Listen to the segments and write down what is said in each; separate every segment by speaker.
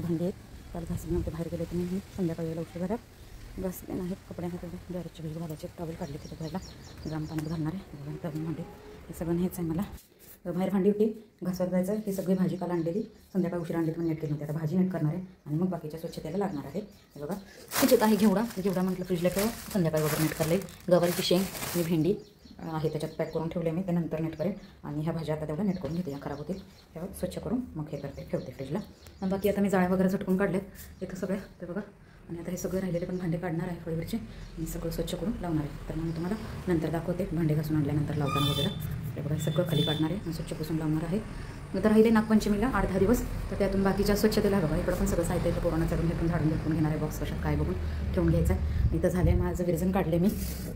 Speaker 1: भांडी आहेत त्याला घासले नव्हते, बाहेर गेले तर मी संध्याकाळी वेळेला उशीर घरात घासले नाहीत. कपडे आहेत तेवढे गॅरेजचे भिजू घालायचे, टॉवेल काढले तिथे धुवायला, गरम पाण्यात घालणार आहे. तरुण भांडी हे सगळं न्यायचं आहे मला. बाहेर भांडी होती घासत जायचं. ही सगळी भाजी काल आणलेली, संध्याकाळी उशीर आणली पण नेट केली नव्हती. आता भाजी नेट करणार आहे आणि मग बाकीच्या स्वच्छतेला लागणार आहे. हे बघा त्याच्यात आहे घेवडा म्हटलं फ्रीजला ठेवा, संध्याकाळी वगैरे नेट करले. गवारीची शेंग आणि भेंडी आहे त्याच्यात पॅक करून ठेवले मी, ते नंतर नेट करेन. आणि ह्या भाज्या आता तेवढ्या नेट करून घेते, खराब होतील तेव्हा स्वच्छ करून मग हे करते ठेवते फ्रीजला. आणि बाकी आता मी जाळ्या वगैरे झटकून काढलेत इथं सगळ्या, ते बघा. आणि आता हे सगळं राहिलेले पण भांडे काढणार आहे फळीवरचे आणि सगळं स्वच्छ करून लावणार आहे. तर मग मी तुम्हाला नंतर दाखवते भांडे घासून आणल्यानंतर लावताना वगैरे. ते बघा सगळं खाली काढणार आहे आणि स्वच्छ पुसून लावणार आहे. नंतर राहिले नागपंचमीला 8-10 दिवस, तर त्यातून बाकीच्या स्वच्छतेला बघा इकडं पण सगळं साहित्य कोरोना चढून हे पण झाडून झटकून घेणार आहे. बॉक्स कशात काय बघून ठेवून घ्यायचं आहे. इथं झाले माझं विरजन काढले मी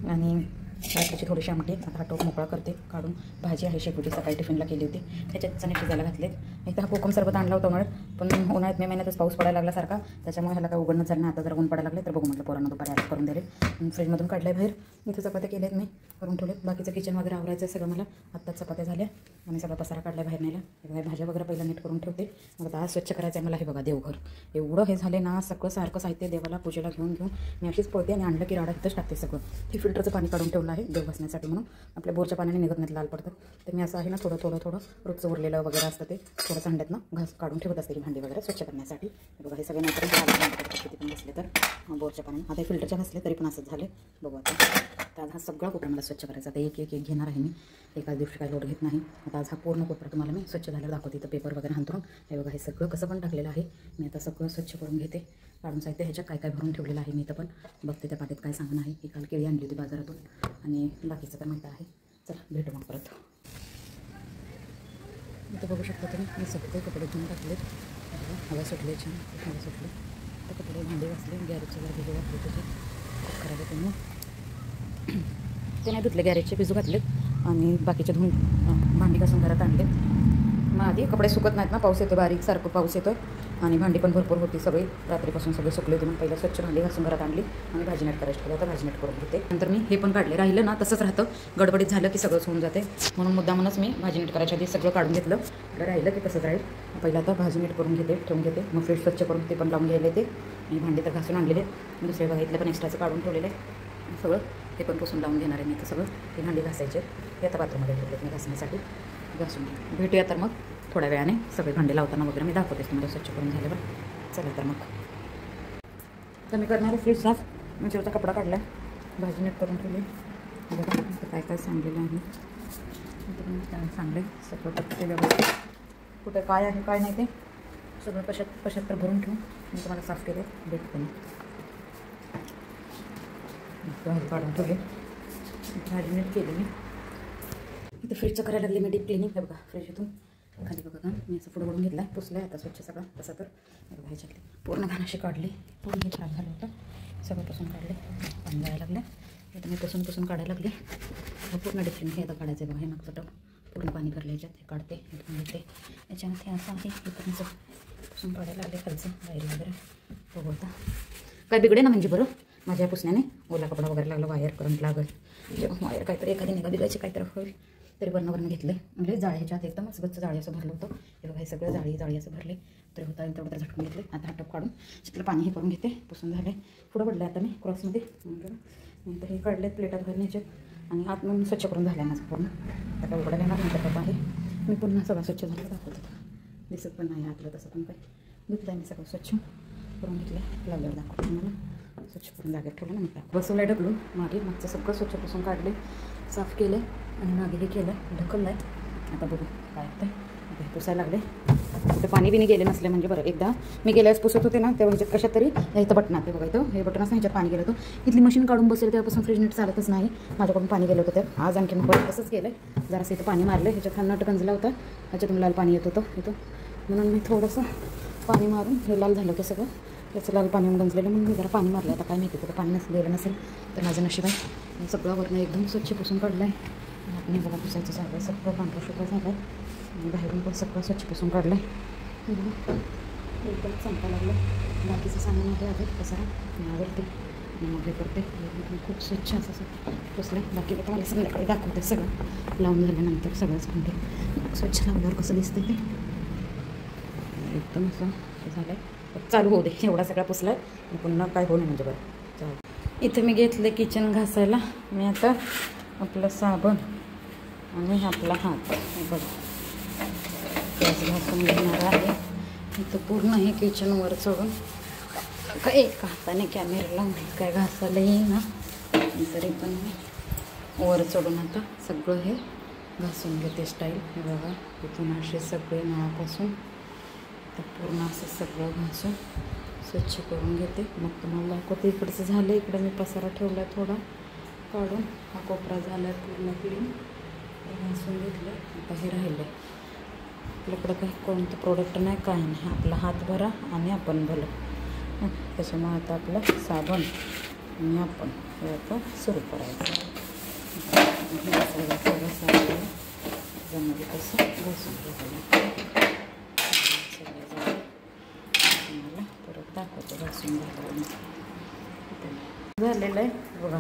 Speaker 1: आणि रात्रीची थोडीशी आमटी. आता हा टोप मोकळा करते काढून. भाजी आहे शेपूची, सकाळी टिफिनला केली होती, त्याच्यात चणे शिजायला घातले. इथं हा कोकम सरबत आणला होता उन्हाळ्यात, पण उन्हाळ्यात मे महिन्यातच पाऊस पडायला लागला सारखा, त्याच्यामुळे ह्याला काय उघडणं झालं नाही. आता जर ऊन पडायला लागले तर बघू म्हटलं पोरांना दुपारी आज करून दिले. फ्रीजमधून काढले बाहेर. इथं चपात्या केल्यात मी करून ठेवलेत. बाकीचं किचन वगैरे आवरायचं आहे सगळं मला. आत्ताच चपात्या झाल्या आणि सगळा पसारा काढला बाहेर न्यायला. हे भाज्या वगैरे पहिला नीट करून ठेवते. मग आता आज स्वच्छ करायचं आहे मला. हे बघा देवघर एवढं हे झाले ना, सगळं सारखं साहित्य देवाला पूजेला घेऊन मी अशीच पळते आणि आणलं की राडा इथंच टाकते सगळं. हे फिल्टरचं पाणी काढून ठेवलं आहे देव घासण्यासाठी म्हणून. आपल्या बोरच्या पाण्याने निघत नाहीत, लाल पडतात. तर मी असं आहे ना थोडं रोजचं उरलेलं वगैरे असतं ते थोडं सांड्यातनं घास काढून ठेवत असते भांडी वगैरे स्वच्छ करण्यासाठी. बघा हे सगळे नंतर किती पण घासले तर बोरच्या पाण्याने. आता फिल्टरच्या घासले तरी पण असंच झाले. बघू आता आज हा सगळा कोपरा मला स्वच्छ करायचा. आता एक घेणार आहे मी, एकाच दिवशी काही लोड घेत नाही. आता आज हा पूर्ण कोपरा तुम्हाला मी स्वच्छ झाल्यावर दाखवते. इथं पेपर वगैरे हांतरून हे बघा हे सगळं कसं पण टाकलेलं आहे. मी आता सगळं स्वच्छ करून घेते. काढून साहित्य ह्याच्यात काय काय भरून ठेवलेलं आहे मी इथं पण बघते. त्या पाठीत काय सांगणं नाही. ही काल केळी आणली होती बाजारातून आणि बाकीचं तर माहिती आहे. चला भेटू मग परत. इथं बघू शकता तुम्ही मी सगळे कपडे धुवून टाकलेत. हवा सुटले छान, हवा सुटली तर कपडे भांडे घासले. गॅरेजचे वगैरे भिजू घातले त्याचे खूप खराब आहे त्यांनी ते नाही धुतले. गॅरेजचे भिजू घातलेत आणि बाकीचे धुवून भांडी घासून घरात आणले. मग आधी कपडे सुकत नाहीत ना, पाऊस येतो बारीक सारखं पाऊस येतो आणि भांडी पण भरपूर होती सगळी. रात्रीपासून सगळे सुकले होते. म्हणून पहिलं स्वच्छ भांडी घासून घरात आणली आणि भाजी नेट करायची ठेवली. आता भाजी नेट करून घेते. नंतर मी हे पण काढले. राहिलं ना तसंच राहतं, गडबडीत झालं की सगळंच होऊन जाते. म्हणून मुद्दामूनच मी भाजी नेट करायच्या आधी सगळं काढून घेतलं. राहिलं की तसंच राहील. पहिलं आता भाजी नेट करून घेते, ठेवून घेते. मग फ्रीज स्वच्छ करून ते पण लावून घ्यायला येते. आणि भांडी तर घासून आणलेले, दुसरे बघितलं पण एक्स्ट्राचं काढून ठेवलेले सगळं. हे पण पुसून लावून घेणार आहे मी. तर सगळं ते भांडी घासायचे हे आता बाथरूममध्ये ठेवलेत मी घासण्यासाठी. घासून भेटूया तर मग थोड्या वेळाने. सगळे भांडे लावताना वगैरे मी दाखवतेच तुम्हाला स्वच्छ करून झाले. बरं चला तर मग तर मी करणार आहे फ्रीज साफ. मी शेवटचा कपडा काढला आहे, भाजी नीट करून ठेवली. बघा काय काय सांगलेलं आहे काय सांगले सगळं टक्के व्यवस्थित. कुठे काय आहे काय नाही ते सगळं कशात तर भरून ठेवून मी तुम्हाला साफ केले. भेटते मी भाजी काढून ठेवली, भाजी नीट केली मी. इथं फ्रीजचं करायला लागले मी डीप क्लिनिंग. हे बघा फ्रीज इथून खाली बघा का मी असं पुढं वळून घेतला आहे, पुसला आहे आता स्वच्छ सगळं. तसं तर ह्याच्यातली पूर्ण घाणाशी काढली. पूर्ण हे खराब झालं होतं सगळं पुसून काढले. पाणी जायला लागले इथं मी पुसून काढायला लागले. पूर्ण डीप क्लिनिंग हे आता काढायचं आहे बघा. हे नक्की पूर्ण पाणी भरलं ह्याच्यात. हे काढते इथून घेते. याच्यामध्ये असं आहे इथं असं पुसून काढायला लागले खालचं वायर वगैरे. बघू आता काय बिघडे ना म्हणजे बरं माझ्या पुसण्याने. ओला कपडा वगैरे लागला, वायर करंट लागेल वायर काहीतरी एखादी निघायची काहीतरी होईल तरी वरण घेतलं. म्हणजे जाळी ह्याच्यात एकदमच गच्च जाळी असं भरलं होतं. हे बघा हे सगळं जाळी असं भरले. तर होता तेवढं तर झटकून घेतले. आता हा टप काढून तिथलं पाणी हे करून घेते. पुसून झाले. पुढं पडलं आता मी क्रॉसमध्ये. नंतर हे काढलेत प्लेटात घालून ह्याच्यात आणि आत मग स्वच्छ करून झालं माझं पूर्ण. आता काय उघडा येणार नाही टप आहे. मी पुन्हा सगळं स्वच्छ झालं दाखवतो. दिसत पण नाही आतलं तसं पण काय. धुतलं आहे मी सगळं स्वच्छ करून घेतलं. लावल्यावर दाखवतो मला. स्वच्छ करून जागेत ठेवलं ना. बसवलं आहे ढकलून मागे. मागचं सगळं स्वच्छ पुसून काढले, साफ केले आणि मागे हे केलं ढकललं आहे. आता बघू काय होतं. हे पुसायला लागले. कुठे पाणी बिनी गेले नसले म्हणजे बरं. एकदा मी गेल्यास पुसत होते ना तेव्हा ह्याच्यात कशात तरी इथं बटनात ते बघा इथं हे बटन असं ह्याच्यात पाणी गेलं होतं. इथली मशीन काढून बसेल तेव्हापासून फ्रीज नीट चालतच नाही. माझ्याकडून पाणी गेलं होतं त्यात. आज आणखी मग परत तसंच गेलं. जरासं इथं पाणी मारलं. ह्याच्यात नट गंजला होता, ह्याच्यातून लाल पाणी येत होतं इथं. म्हणून मी थोडंसं पाणी मारून हे लाल झालं होतं सगळं. त्याचं लाल पाणी गंजलेलं म्हणून मी जरा पाणी मारलं. आता काय माहिती तर पाणी गेलं नसेल तर माझं नशीब आहे. सगळं वरनं एकदम स्वच्छ पुसून काढलं आहे. आपण बघा पुसायचं झालं आहे सगळं पांढरं शुभ्र झालं आहे. आणि बाहेरून पण सगळं स्वच्छ पुसून काढलं आहे. एकदम संपायला लागलं. बाकीचं सामान आहे आधी पसारा मी आवडते आणि मग हे करते. खूप स्वच्छ असं पुसलं. बाकी तुम्हाला संध्याकाळी दाखवते सगळं लावून झाल्यानंतर. सगळंच भांडे स्वच्छ लावल्यावर कसं दिसतं ते एकदम असं झालं आहे. चालू होऊ दे, एवढा सगळा पुसला आहे पुन्हा काय होऊ नये म्हणजे बरं. चालेल. इथं मी घेतलं किचन घासायला. मी आता आपलं साबण आणि आपला हात बघा गॅस घासून घेणार आहे. इथं पूर्ण हे किचनवर चढून काय एका हाताने कॅमेरा लावून काय घासायला येईना, तरी पण मी वर चढून आता सगळं हे घासून घेते स्टाईल. हे बघा इथून असे सगळे नळापासून तर पूर्ण असं सगळं घासून स्वच्छ करून घेते. मग तुम्हाला दाखवते. इकडचं झालं, इकडं मी पसारा ठेवला थोडा काढून. हा कोपरा झाला पूर्ण क्लीन घासून घेतलं. आता हे राहिलं. आपल्याकडं काही कोणतं प्रोडक्ट नाही, काय नाही, आपला हात भरा आणि आपण भलं. त्याच्यामुळे आता आपलं साबण आणि आपण हे आता सुरू करायचं. सगळं साबण जमेल कसं घासून घ्यायला. मला परत दाखवतो घासून घालून झालेलं आहे बघा.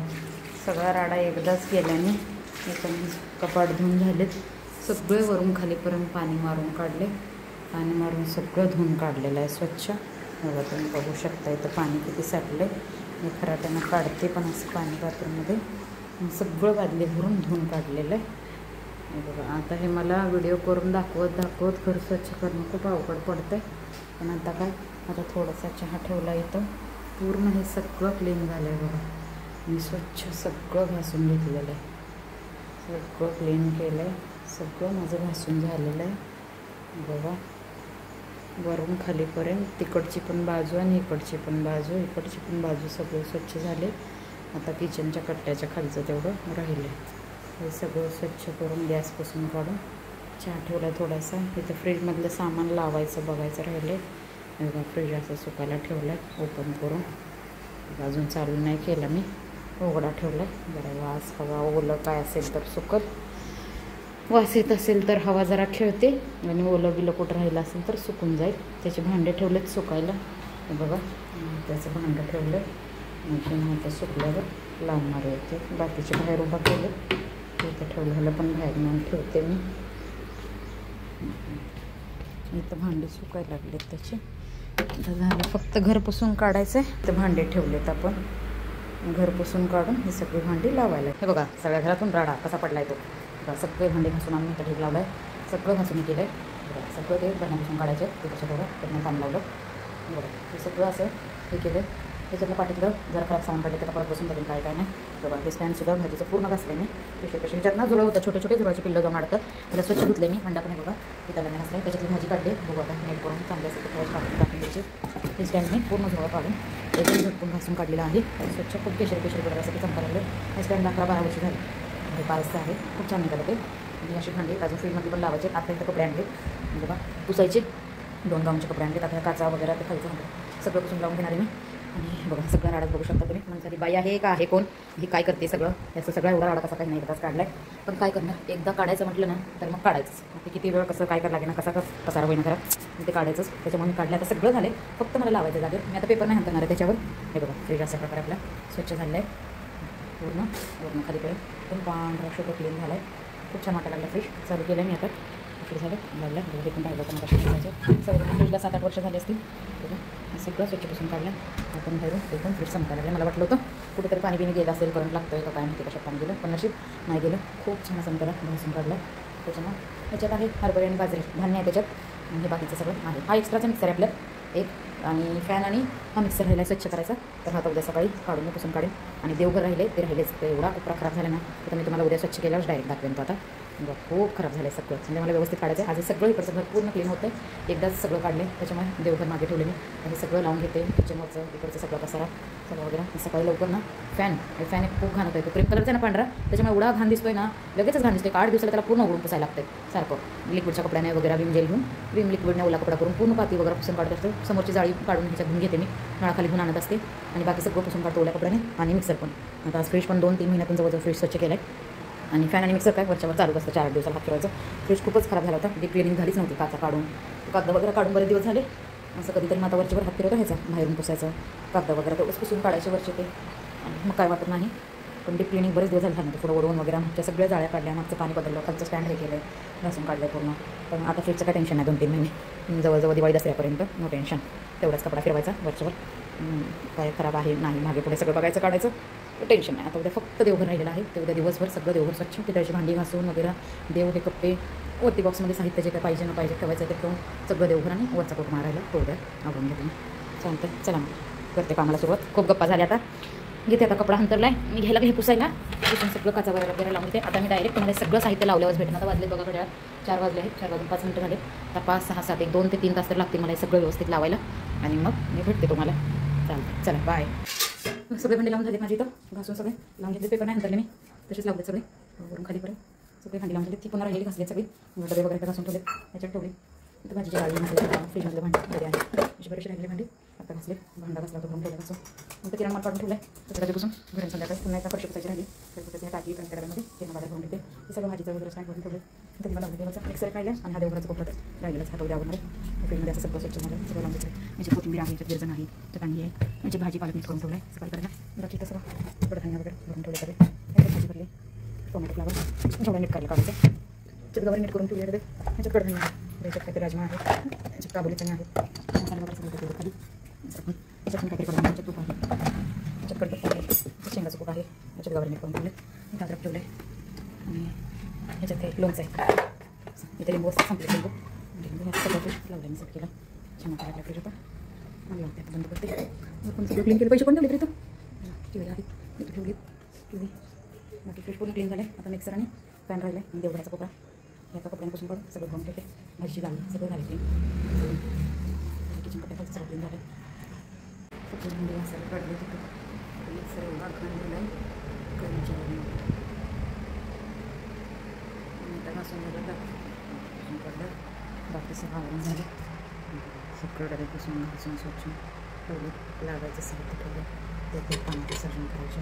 Speaker 1: सगळा राडा एकदाच केल्याने एकदम कपाट धुवून झालेत सगळे, वरून खालीपर्यंत पाणी मारून काढले. पाणी मारून सगळं धुवून काढलेलं आहे स्वच्छ. बघा तुम्ही बघू शकता इथं पाणी किती साठलं आहे. मी खराट्यानं काढते पण असं पाणी बाथरूममध्ये सगळं बादली भरून धुवून काढलेलं आहे. बघा आता हे मला व्हिडिओ करून दाखवत घर स्वच्छ करणं खूप अवघड पडतं आहे. पण आता काय, आता थोडासा चहा ठेवला इथं. पूर्ण हे सगळं क्लीन झालं आहे बघा. मी स्वच्छ सगळं घासून घेतलेलं आहे, सगळं क्लीन केलं आहे. सगळं माझं घासून झालेलं आहे बघा, वरून खालीपर्यंत. तिकडची पण बाजू आणि इकडची पण बाजू, इकडची पण बाजू सगळं स्वच्छ झाले. आता किचनच्या कट्ट्याच्या खालचं तेवढं राहिलं. हे सगळं स्वच्छ करून गॅस पुसून काढून चहा ठेवला थोडासा. इथं फ्रीजमधलं सामान लावायचं बघायचं राहिले. बघा फ्रीज असं सुकायला ठेवलं आहे ओपन करून. अजून चालू नाही केलं मी, उघडा ठेवला आहे. जरा वास हवा ओलं काय असेल तर सुकत, वास येत असेल तर हवा जरा खेळते आणि ओलं बिलं कुठं राहिलं असेल तर सुकून जाईल. त्याचे भांडे ठेवलेत सुकायला. बघा त्याचं भांडं ठेवलं आणि आता सुकल्यावर लावणार आहे ते. बाकीचे बाहेर उभा केले इथं ठेवलेलं पण बाहेर नेऊन ठेवते मी. इथं भांडे सुकायला लागलेत त्याचे. आता झालं फक्त घर पुसून काढायचं आहे. तर भांडे ठेवलेत आपण, घर पुसून काढून ही सगळी भांडी लावायला. हे बघा सगळ्या घरातून राडा कसा पडला आहे तो. सगळे भांडे घासून आणून इथं ढीग लावला आहे. सगळं घासून केलं आहे. सगळं ते भांड्यापासून काढायचे तिकडच्या थोडं त्यांना काम लावलं. बघा हे सगळं असं हे केलं. त्याच्यातलं पाठीतलं जरा खराब सामान काढले त्याला परत बसून बघून काय नाही. बघा हे स्टँडसुद्धा भाजीचं पूर्ण घासले मी. पेशे ह्याच्यात ना जुळं होतं, छोटे छोटे जुळाची पिल्लं जाऊन अडतात. त्याला स्वच्छ धुतले मी. अंडा पण बघा इथं मी घासले. त्याच्यातली भाजी काढली. बघू आता नीट करून चांगले असं टाकून द्यायची. हे स्टँड मी पूर्ण जुळं काढून एकदम झटकून घासून काढलेलं आहे. स्वच्छ खूप केशर पडत असं ते चमकायला लागलं. हे स्टँड 11-12 वर्ष झाले. हे बारसं आहे, खूप छान निघालं ते. आणि अशी भांडी अजून फ्रीजमध्ये पण लावायचे. आता इथं कपडे आणले बघा पुसायचे. 2 गाऊनचे कपडे आणले. आता काचा वगैरे ते खायचं सगळं पुसून लावून घेणार आहे मी. आणि बघा सगळं राडाच बघू शकता तुम्ही. म्हणजे बाई आहे का आहे कोण, ही काय करते सगळं. याचं सगळं एवढा राडा कसा काही नाही एकदाच काढला आहे. पण काय करणार, एकदा काढायचं म्हटलं ना तर मग काढायचंच. ते किती वेळ कसं काय करायला लागेल ना, कसा पसारा होईना घरात ते काढायचंच. त्याच्यामुळे मी काढलं. आता सगळं झालं फक्त मला लावायचं जागेवर. मी आता पेपर नाही हाणणार आहे त्याच्यावर. हे बघा फ्रीज अशा प्रकारे आपला स्वच्छ झालं आहे पूर्ण खालीपर्यंत पण पांढरा शुद्ध क्लीन झाला आहे. खूप छान वाटायला लागला. फ्रीज चालू केलं मी आता. फ्रीज झालं लागलं हे पण राहिलं पण कशाचं सगळं फ्रीजला 7-8 वर्ष झाले असतील. सगळं स्वच्छ पुसून काढलं आपण बाहेरून. एकदम फ्रीज संपायला लागलं. मला वाटलं होतं कुठेतरी पाणी बिणी गेलं असेल, करंट लागतं का काय माहिती कशात पाणी गेलं, पण नशीब नाही गेलं. खूप छान असं त्याला घासून काढलं. त्याच्यामुळे ह्याच्यात आहे हरभरे आणि बाजरी धान्य आहे त्याच्यात. आणि हे बाकीचं सगळं आहे. हा एक्स्ट्राचा मिक्सर आहे आपल्यात एक. आणि फॅन आणि हा मिक्सर राहिला स्वच्छ करायचा. तर हा तर उद्या सकाळी काढून मी पुसून काढेन. आणि देवघर राहिले ते राहिलेच. एवढा कोपरा खराब झाला ना तर मी तुम्हाला उद्या स्वच्छ केल्यावर डायरेक्ट दाखवेन. तो आता खूप खराब झालं आहे सगळं. म्हणजे मला व्यवस्थित काढायचं आहे. आज सगळं इकडचं घर पूर्ण क्लीन होतं आहे. एकदाच सगळं काढले. त्याच्यामुळे देवघर मागे ठेवले मी. आणि सगळं लावून घेते. किचनवरचं इकडचं सगळं पसारा सगळं वगैरे. सकाळी लवकर ना फॅन एक खूप घाण होतं. तो क्रीम कलरचा ना पांढरा, त्याच्यामुळे एवढा घाण दिसतोय ना, लगेचच घाण दिसतोय. 8 दिवसाला त्याला पूर्ण उघडून पुसायला लागतं सारखं. लिक्विडच्या कपड्याने वगैरे विम जेल घेऊन विम लिक्विडने ओला कपडा करून पूर्ण पाती वगैरे पुसून काढत असते. समोरची जाळी काढून ह्याच्यात घेऊन घेते मी. नळाखाली घेऊन आणत असते. आणि बाकी सगळं पुसून काढतो ओल्या कपड्याने. आणि मिक्सर पण आता आज फ्रीज पण 2-3 महिन्यातून जवळजवळ फ्रीज स्वच्छ केलं आहे. आणि फॅन आणि मिक्सर काय वरच्यावर चालू असतं. 4 दिवसाला हात फिरवायचं. फ्रीज खूपच खराब झाला होता. डीप क्लिनिंग झालीच नव्हती. काचा काढून कागद वगैरे काढून बरेच दिवस झाले. असं कधीतरी माता वरच्यावर हात फिरवत राहायचा. बाहेरून पुसायचं कागद वगैरे तेवढंच पुसून काढायचे वरचे ते. मग काय वाटत नाही. पण डीप क्लिनिंग बरेच दिवस झाले नव्हतं. थोडं ओढवून वगैरे त्या सगळ्या जाळ्या काढल्या. मागचं पाणी बदललं. खालचं स्टँड हे केलं घासून काढलं पूर्ण. पण आता फ्रीजचं काय टेन्शन नाही. 2-3 महिने जवळजवळ दिवाळी दसऱ्यापर्यंत नो टेन्शन. तेवढाच कपडा फिरवायचा वरच्यावर. काय खराब आहे नाही मागे पुढे सगळं बघायचं काढायचं टेन्शन नाही. आता उद्या फक्त देवघर राहिलेलं आहे. ते उद्या दिवसभर सगळं देवघर स्वच्छ पितळेची भांडी घासून वगैरे देव हे कप्पे वरती बॉक्समध्ये साहित्य जे काय पाहिजे न पाहिजे ठेवायचं ते ठेवून सगळं देवघर आणि वरचा कोट मारायला तो उद्या आवडून घेते. चालतं चला मग करते कामाला सुरुवात. खूप गप्पा झाल्या आता. घेते आता कपडा हंतरला आहे मी घ्यायला हे पुसायला पुसून सगळं काचा वगैरे लावून देते. आता मी डायरेक्ट तुम्हाला सगळं साहित्य लावल्यावर भेटेन. आता वाजले बघा घड्याळ 4 वाजले आहेत. 4 वाजून 5 मिनिटं झाले. आता 5, 6, 7, 1, 2 ते 3 तास तर लागतील मला हे सगळं व्यवस्थित लावायला आणि मग मी भेटते तुम्हाला. चालतं चला बाय. सगळे भांडे लावून झाले माझी इथं घासून सगळे लावून घेतले. पेपर नाही हंतरले मी तसेच लावले सगळे वरून खालीपर्यंत सगळे भांडी लावून घेतली. ती पुन्हा राहिलेली घासली सगळी डबे वगैरे घासून ठेवले ह्याच्यात ठेवली. इथं भाजीची गाडी फ्रीजमधले भांडी आहे अशी बरेचसे राहिलेली भांडी आता घासले. भांडा घासला तो ठेवला घासून नंतर किराणा माल काढून ठेवलाय त्याच्या डबेपासून घरून संध्याकाळी पुन्हा एका फरशी पुसायची राहिली तर पुसायची टाकी पण त्या डब्यामध्ये किराणा बाजार भरून घेते. हे सगळं भाजीचं वगैरे स्टँड भरून ठेवले. इथं मला लावून देवाचा मिक्सर काढला आणि हा देवघराचा कोपरा राहिलेलाच हात उद्या आवडणार फ्रीजमध्ये असं सगळं स्वच्छ झालं सगळं लावून घेतलं. याची कोथिंबीर आहे याच्यात गिरजण आहे चटणी आहे याची भाजी पालक मिक्स करून ठेवलं आहे सकाळी करायला. बाकी तसं कडधान्य वगैरे भरून ठेवले सगळे याच्यात भाजी भरली टोमॅटो फ्लावर जेवढं नीट काढलं काढायचं त्याच्यात गवर नीट करून ठेवले याच्यात कडधान्य आहे याच्यात काहीतरी राजमा आहे याच्यात काबुली चणे आहेत मसाला वगैरे सगळं ठेवलं खाली. याच्यात पण काहीतरी कडधान्य याच्यात तूप आहे याच्यात कडपत्ता आहे याच्यात शेंगाचं तूप आहे याच्यात गवर नीट करून ठेवले. अद्रक ठेवले आणि ह्याच्यात काही लोणचं आहे. इथे लिंबू असतात संपले लिंबू सगळं लावलं मी सेट केलं छान लागला फ्रीज होता मला लावते आता बंद करते. आपण सगळं क्लीन केलं पैसे कोण ठेवले इथं ठेवले आहे इथं ठेवली ठेवली बाकी फ्रीज पूर्ण क्लीन झाले. आता मिक्सर आणि पॅन राहिले आणि देवघराचा कपडा ह्याचा कपड्यांपासून पण सगळं धुवून ठेवते. भाजी लागली सगळं झालं क्लीन किचन कपड्यापासून सगळं क्लीन झालं. भांडी मसाला काढले तिथं मिक्सर एवढा खांडलेला आहे घासून झालं काढलं बाकी सगळं आवरून झालं. सगळं डब्यापासून घासून स्वच्छ ठेवलं लागायचं साहित्य ठेवलं ते पाण्यात विसर्जन करायचे.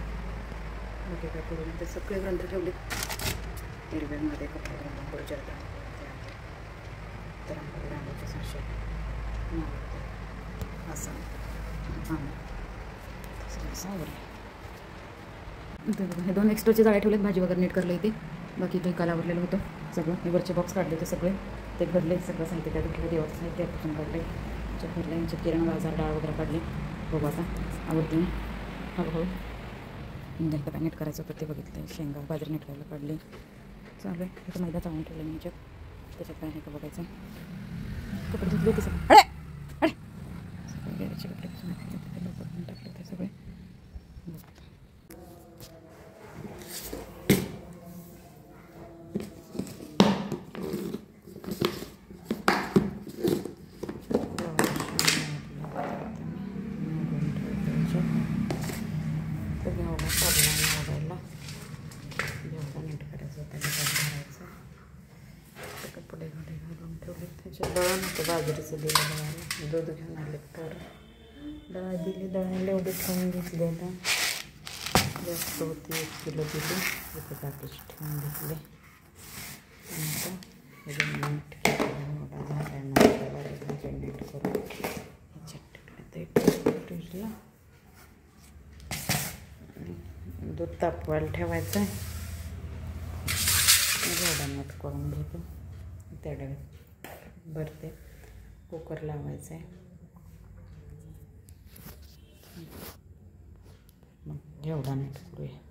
Speaker 1: मोठे काय करून ते सगळे ग्रंथ ठेवले. हिरव्यांमध्ये कपडे घालून पुढच्या तर रांगोळीचे साशे असं असं आवडलं. हे 2 एक्स्ट्राचे जाळ्या ठेवलेत भाजी वगैरे नीट करलं इथे. बाकी ते काल आवरलेलं होतं सगळं. हे वरचे बॉक्स काढले होते सगळे ते भरले सगळं साहित्य त्यात ठेवलं. देवाचं साहित्य त्यापासून काढले याच्यात भरले यांच्यात किराणा बाजार डाळ वगैरे काढली. बघू आता आवडते मी हळूहळू एकदा काय नीट करायचं होतं ते बघितलं. शेंगा बाजरी नीट करायला काढली चालू आहे. इथं मैदा चाळून ठेवलं मी याच्यात त्याच्यात काय आहे का बघायचं. कपडे धुतले होते सगळे अरे अरे सगळे कपडे टाकले होते सगळे. कपडे घालून ठेवले त्याच्यात दळण होतं बाजरीचं दिलं दळायला. दूध घेऊन आले पोरं डाळ दिली दळायला एवढी ठेवून घेतली. आता जास्त होती 1 किलो दिली इथे बाकीची ठेवून घेतले. आता नीट केलं झाल्यानंतर बारीक नीट करून ह्याच्यात ठेवलं ते फ्रीजला. दूध तापवायला ठेवायचं आहे. एवढा नीट करून घेतो त्या डब्यात भरते. कुकर लावायचं आहे मग एवढा नीट करूया.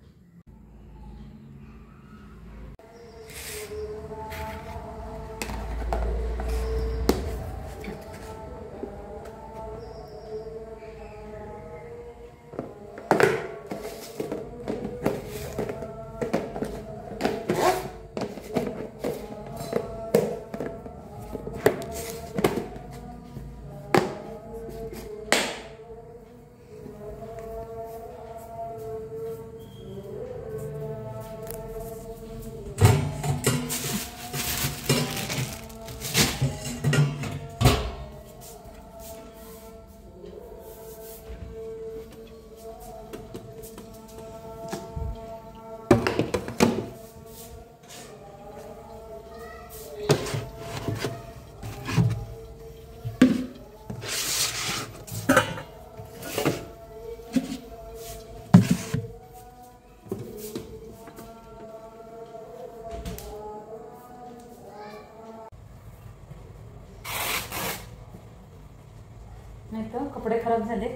Speaker 1: इथं कपडे खराब झाले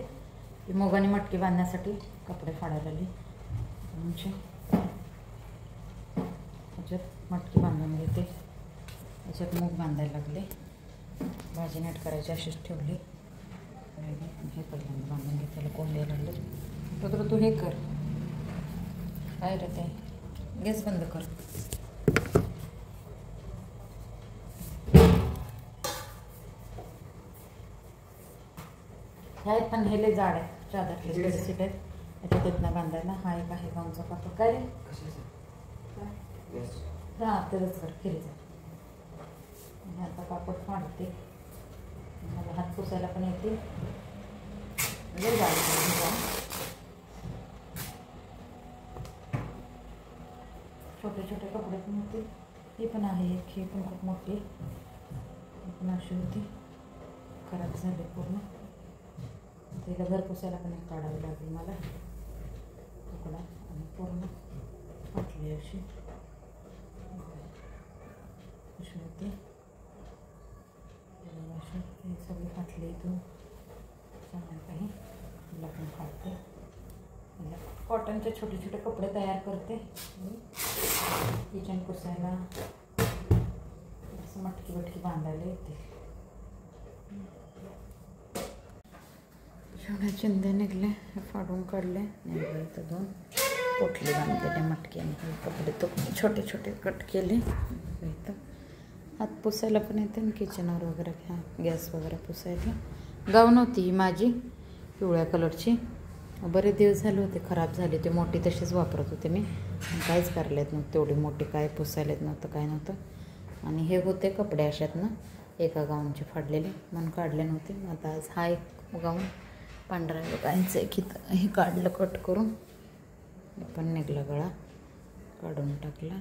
Speaker 1: की मोगाने मटकी बांधण्यासाठी कपडे फाडायला आली आमचे याच्यात मटकी बांधून घेते. याच्यात मूग बांधायला लागले. भाजी नीट करायची अशीच ठेवली. हे पहिल्यांदा बांधून घे. त्याला कोण द्यायला लागलं तर तू हे कर. काय रे ते गॅस बंद कर. ह्या आहेत पण हे लय जाड आहे. चादरले बेडशीट आहेत. याच्यात इथनं बांधायला. हा एक आहे गावचा कापड. काय रे हां तरच कर केलीचा. आता कापड फाडते. मला हात पुसायला पण येते. लय जाड छोटे छोटे कपडे पण होते. ही पण आहे एक. ही पण खूप मोठी पण अशी होती. खराब झाली पूर्ण. तिला घर पुसायला पण एक काढावी लागली मला. तुकडा आणि पूर्ण फाटली अशी होती. हे सगळी फाटली इथून चांगलं काही. तिला पण फाटते. कॉटनचे छोटे छोटे कपडे तयार करते. किचन पुसायला असं मटकी बटकी बांधायला येते. एवढ्या चिंध्या निघले. हे फाडून काढले. इथं 2 पोटली बांधलेले मटकीने. कपडे तो छोटे छोटे कट केले. इथं हात पुसायला पण येते आणि किचनवर वगैरे गॅस वगैरे पुसायला. गाऊन होती ही माझी पिवळ्या कलरची. बरेच दिवस झाले होते खराब झाले. ते मोठी तशीच वापरत होते मी. काहीच करायला येत नव्हतं. तेवढी मोठी काय पुसायला येत नव्हतं काय नव्हतं. आणि हे होते कपडे अशातनं एका गाऊनचे फाडलेले म्हणून काढले नव्हते. आता आज हा एक गाऊन पांढरा लोकांचं एक इथं हे काढलं कट करून. पण निघला गळा काढून टाकला.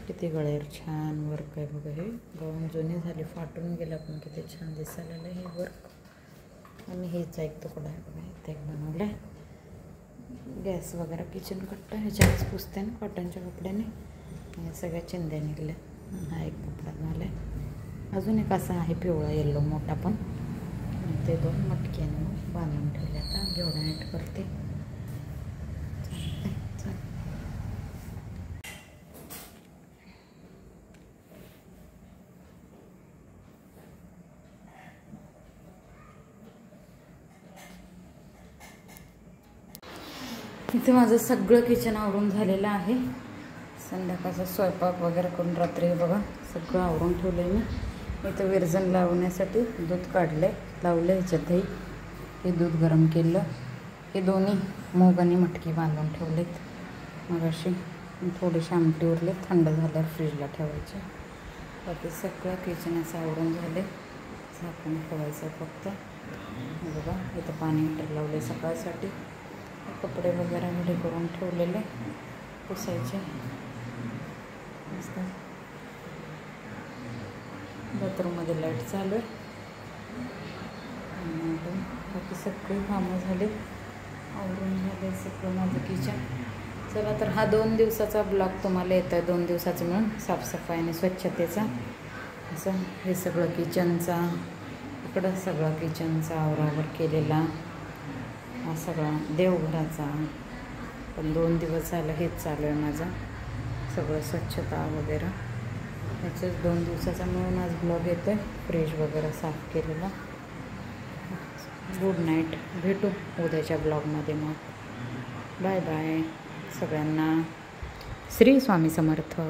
Speaker 1: किती गळ्यावर छान वर्क आहे बघा. हे गाऊन जुनी झाली फाटून गेला पण किती छान दिसायला हे वर्क. आणि हेचा एक तुकडा आहे बघा. इथे एक बनवलं आहे. गॅस वगैरे किचन कट्टा ह्याच्यावरच पुसते ना कॉटनच्या कपड्याने. हे सगळ्या चिंध्या निघल्या. हा एक कपडा झाला आहे. अजून एक असा आहे पिवळा येल्लो मोठा पण. ते 2 मटक्याने बांधून ठेवले. आता घेवडा नीट करते. इथे माझं सगळं किचन आवरून झालेलं आहे. संध्याकाळचा स्वयंपाक वगैरे करून रात्री बघा सगळं आवरून ठेवलं आहे मी. इथं विरजण लावण्यासाठी दूध काढलं लावलं. ह्याच्यात दही. हे दूध गरम केलं. हे दोन्ही मूग आणि मटकी बांधून ठेवलेत. मग अशी थोडीशी आमटी उरले. थंड झाल्यावर फ्रीजला ठेवायचे. बाकी सगळं किचन असं आवरून झाले. झाकून ठेवायचं फक्त. बघा इथं पाणी हीटर लावले सकाळसाठी. कपडे वगैरे रेडी करून ठेवलेले पुसायचे. मस्त बाथरूममध्ये लाईट चालू आहे. बाकी सगळे कामं झाले आवरून झाले सगळं माझं किचन. चला तर हा 2 दिवसाचा ब्लॉग तुम्हाला येतो आहे. 2 दिवसाचं मिळून साफसफाई आणि स्वच्छतेचा. असं हे सगळं किचनचा इकडं सगळं किचनचा आवरावर केलेला. हा सगळा देवघराचा पण 2 दिवस झालं हेच चालू आहे माझं सगळं स्वच्छता वगैरे. ह्याच्याच 2 दिवसाचा मिळून आज ब्लॉग येतो आहे. फ्रीज वगैरे साफ केलेला. Good night. भेटू उद्याच्या ब्लॉगमध्ये मग. बाय बाय सगळ्यांना. श्री स्वामी समर्थ.